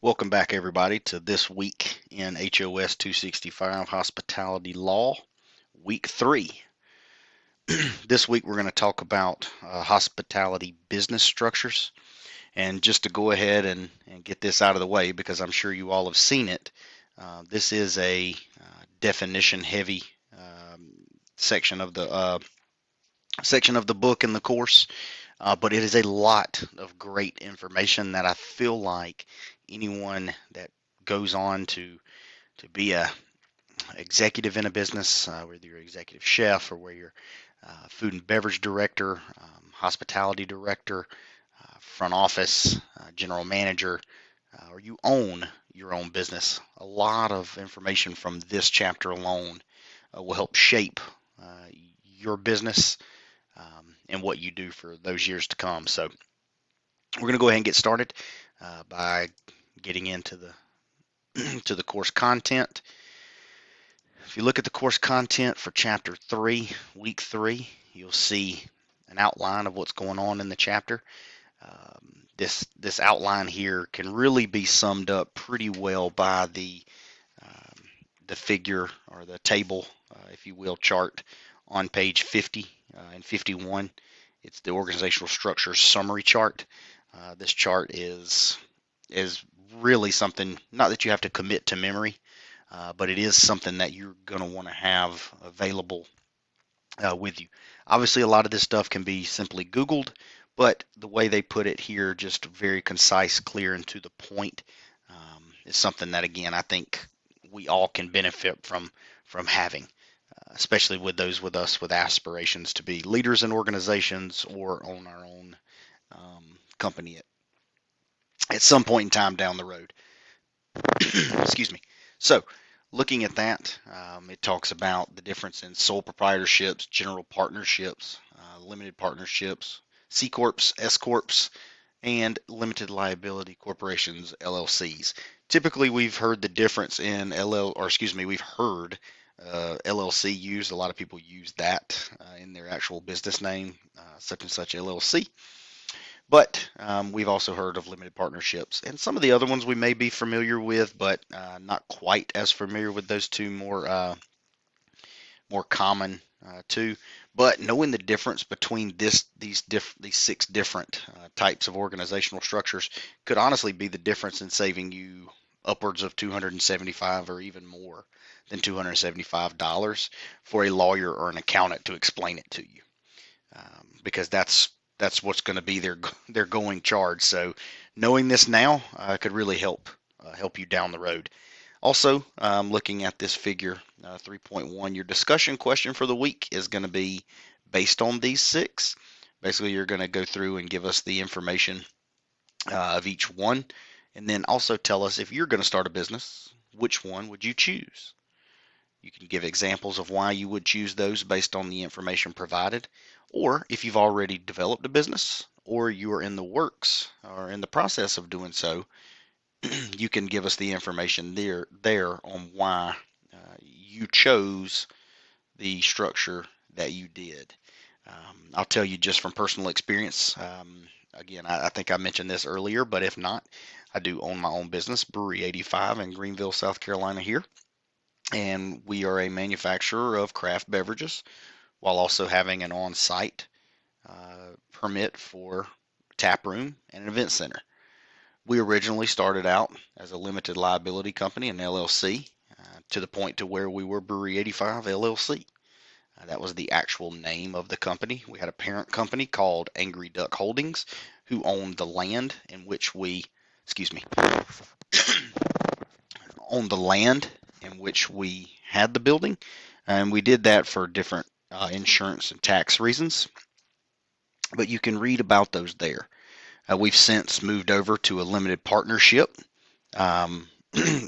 Welcome back, everybody, to this week in HOS-265 Hospitality Law, Week 3. This week, we're going to talk about hospitality business structures. And just to go ahead and get this out of the way, because I'm sure you all have seen it, this is a definition-heavy section of the book in the course. But it is a lot of great information that I feel like anyone that goes on to be a executive in a business, whether you're executive chef or where you're food and beverage director, hospitality director, front office, general manager, or you own your own business, a lot of information from this chapter alone will help shape your business and what you do for those years to come. So we're going to go ahead and get started by getting into the to the course content. If you look at the course content for Chapter 3, Week 3, you'll see an outline of what's going on in the chapter. This outline here can really be summed up pretty well by the figure or the table, if you will, chart on page 50 and 51. It's the organizational structure summary chart. This chart is really something, not that you have to commit to memory, but it is something that you're going to want to have available with you. Obviously, a lot of this stuff can be simply Googled, but the way they put it here, just very concise, clear, and to the point, is something that, again, I think we all can benefit from having, especially with those with us with aspirations to be leaders in organizations or own our own company at some point in time down the road. Excuse me. So, looking at that, it talks about the difference in sole proprietorships, general partnerships, limited partnerships, C corps, S corps, and limited liability corporations, LLCs. Typically, we've heard the difference in we've heard LLC used. A lot of people use that in their actual business name, such and such LLC. But we've also heard of limited partnerships, and some of the other ones we may be familiar with, but not quite as familiar with those two more common too. But knowing the difference between these six different types of organizational structures could honestly be the difference in saving you upwards of 275 or even more than $275 for a lawyer or an accountant to explain it to you, because that's what's going to be their going charge. So knowing this now could really help you down the road. Also, looking at this figure 3.1, your discussion question for the week is going to be based on these six. Basically, you're going to go through and give us the information of each one, and then also tell us if you're going to start a business, which one would you choose? You can give examples of why you would choose those based on the information provided, or if you've already developed a business or you are in the works or in the process of doing so, you can give us the information there on why you chose the structure that you did. I'll tell you just from personal experience. Again, I think I mentioned this earlier, but if not, I do own my own business, Brewery 85 in Greenville, South Carolina here. And we are a manufacturer of craft beverages while also having an on-site permit for tap room and an event center. We originally started out as a limited liability company, an LLC, to the point to where we were Brewery 85 LLC. That was the actual name of the company. We had a parent company called Angry Duck Holdings, who owned the land in which owned the land in which we had the building, and we did that for different insurance and tax reasons. But you can read about those there. We've since moved over to a limited partnership, um,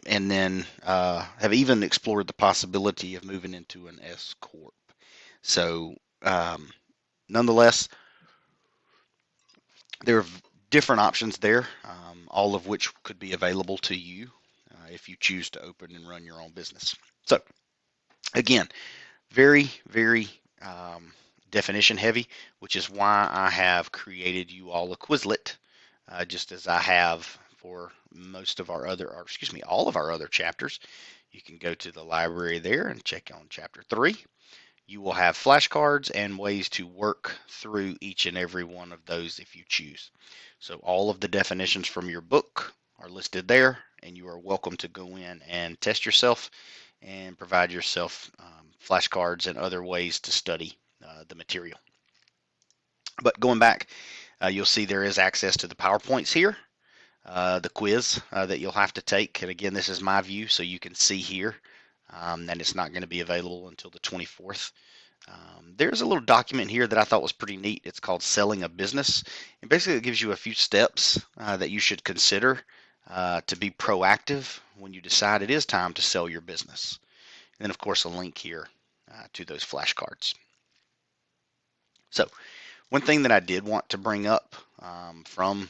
and then have even explored the possibility of moving into an S corp. So, nonetheless, there are different options there, all of which could be available to you if you choose to open and run your own business. So, again, very, very definition heavy, which is why I have created you all a Quizlet, just as I have for most of our other, or excuse me, all of our other chapters, you can go to the library there and check on chapter 3. You will have flashcards and ways to work through each and every one of those if you choose. So all of the definitions from your book are listed there, and you are welcome to go in and test yourself and provide yourself flashcards and other ways to study the material. But going back, you'll see there is access to the PowerPoints here, the quiz that you'll have to take. And again, this is my view, so you can see here that it's not going to be available until the 24th. There's a little document here that I thought was pretty neat. It's called Selling a Business. And basically it gives you a few steps that you should consider to be proactive when you decide it is time to sell your business. And then of course a link here to those flashcards. So one thing that I did want to bring up from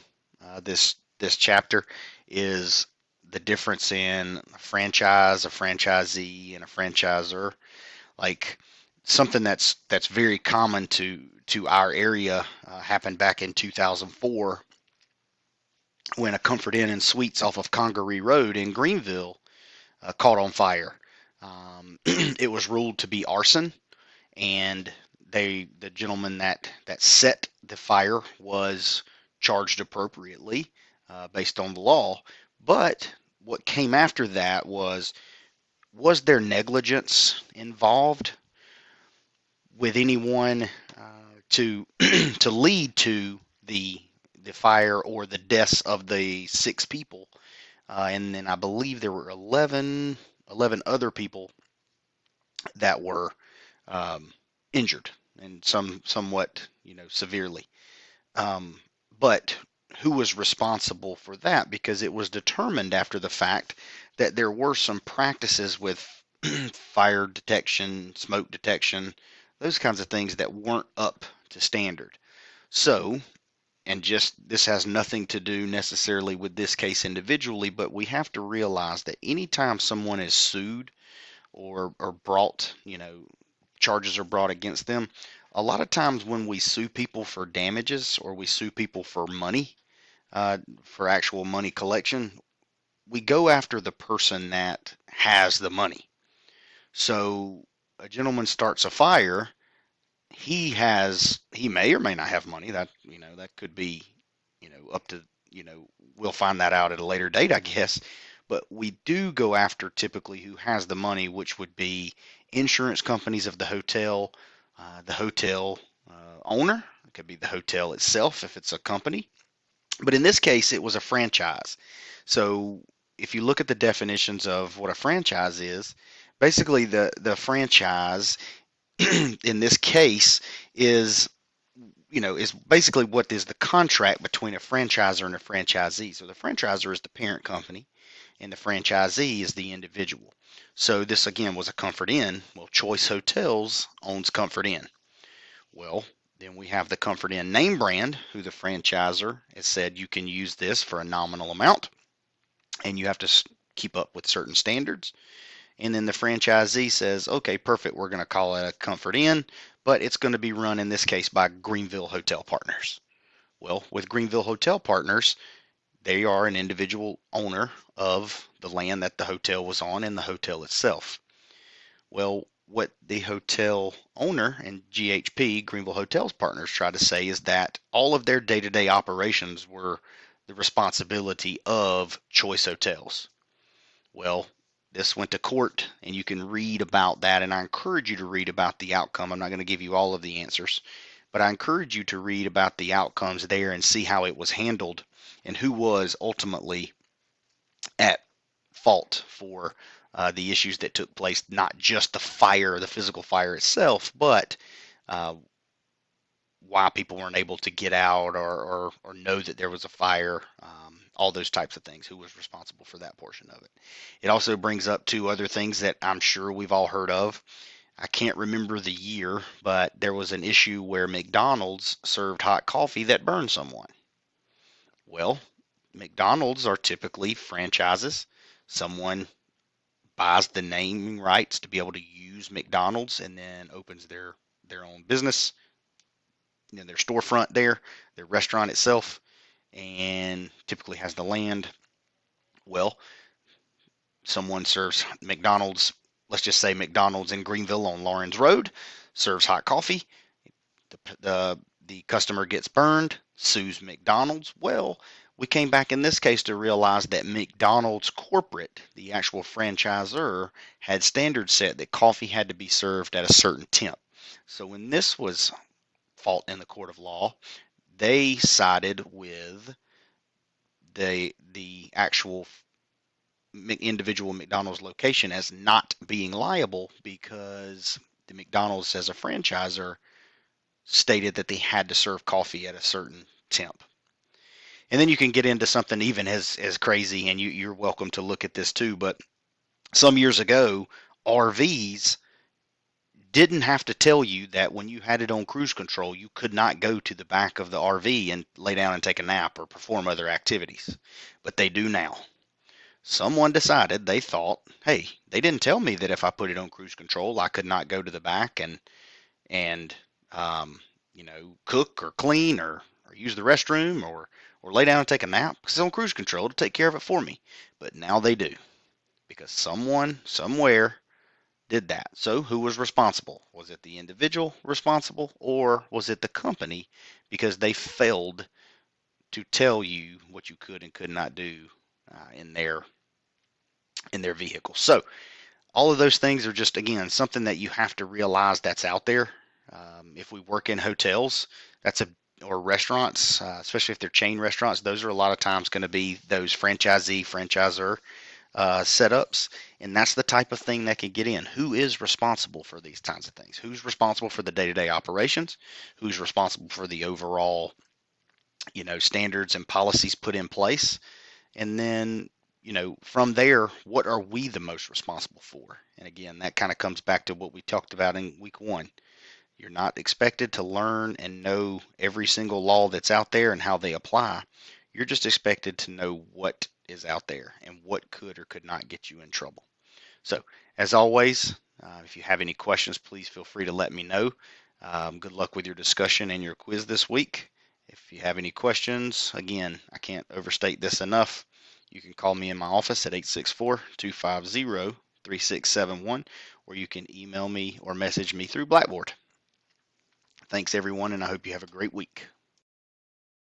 this chapter is the difference in a franchise, a franchisee, and a franchisor. Like something that's very common to our area happened back in 2004 when a Comfort Inn and Suites off of Congaree Road in Greenville caught on fire. It was ruled to be arson, and the gentleman that set the fire was charged appropriately based on the law. But what came after that was there negligence involved with anyone to to lead to the fire or the deaths of the 6 people, and then I believe there were 11 other people that were injured and somewhat severely. But who was responsible for that? Because it was determined after the fact that there were some practices with fire detection, smoke detection, those kinds of things that weren't up to standard. So, and just this has nothing to do necessarily with this case individually, but we have to realize that anytime someone is sued or brought, charges are brought against them, a lot of times when we sue people for damages or we sue people for money, for actual money collection, we go after the person that has the money. So a gentleman starts a fire, he may or may not have money. That could be up to we'll find that out at a later date, I guess. But we do go after typically who has the money, which would be insurance companies of the hotel owner. It could be the hotel itself if it's a company. But in this case, it was a franchise. So if you look at the definitions of what a franchise is, basically the franchise in this case is basically what is the contract between a franchisor and a franchisee. So the franchisor is the parent company and the franchisee is the individual. So this again was a Comfort Inn. Well, Choice Hotels owns Comfort Inn. Well, then we have the Comfort Inn name brand, who the franchisor has said you can use this for a nominal amount and you have to keep up with certain standards. And then the franchisee says, okay, perfect, we're going to call it a Comfort Inn, but it's going to be run in this case by Greenville Hotel Partners. Well, with Greenville Hotel Partners, they are an individual owner of the land that the hotel was on and the hotel itself. Well, what the hotel owner and GHP, Greenville Hotels Partners, try to say is that all of their day-to-day operations were the responsibility of Choice Hotels. Well, this went to court, and you can read about that, and I encourage you to read about the outcome. I'm not going to give you all of the answers, but I encourage you to read about the outcomes there and see how it was handled and who was ultimately at fault for the issues that took place, not just the fire, the physical fire itself, but why people weren't able to get out or know that there was a fire, all those types of things, who was responsible for that portion of it. It also brings up 2 other things that I'm sure we've all heard of. I can't remember the year, but there was an issue where McDonald's served hot coffee that burned someone. Well, McDonald's are typically franchises. Someone buys the naming rights to be able to use McDonald's and then opens their own business, their storefront there, their restaurant itself, and typically has the land. Well, someone serves McDonald's, let's just say McDonald's in Greenville on Lawrence Road, serves hot coffee. The customer gets burned, sues McDonald's. Well, we came back in this case to realize that McDonald's corporate, the actual franchisor, had standards set that coffee had to be served at a certain temp. So when this was fought in the court of law, they sided with the actual individual McDonald's location as not being liable because the McDonald's as a franchisor stated that they had to serve coffee at a certain temp. And then you can get into something even as crazy, and you're welcome to look at this too. But some years ago, RVs didn't have to tell you that when you had it on cruise control, you could not go to the back of the RV and lay down and take a nap or perform other activities. But they do now. Someone decided they thought, hey, they didn't tell me that if I put it on cruise control, I could not go to the back and cook or clean or use the restroom or lay down and take a nap because it's on cruise control to take care of it for me. But now they do because someone somewhere did that. So who was responsible? Was it the individual responsible or was it the company because they failed to tell you what you could and could not do in their vehicle? So all of those things are just, again, something that you have to realize that's out there. If we work in hotels, or restaurants, especially if they're chain restaurants, those are a lot of times going to be those franchisor setups, and that's the type of thing that can get in. Who is responsible for these kinds of things? Who's responsible for the day-to-day operations? Who's responsible for the overall, standards and policies put in place? And then, from there, what are we the most responsible for? And again, that kind of comes back to what we talked about in week 1. You're not expected to learn and know every single law that's out there and how they apply. You're just expected to know what is out there and what could or could not get you in trouble. So, as always, if you have any questions, please feel free to let me know. Good luck with your discussion and your quiz this week. If you have any questions, again, I can't overstate this enough. You can call me in my office at 864-250-3671, or you can email me or message me through Blackboard. Thanks, everyone, and I hope you have a great week.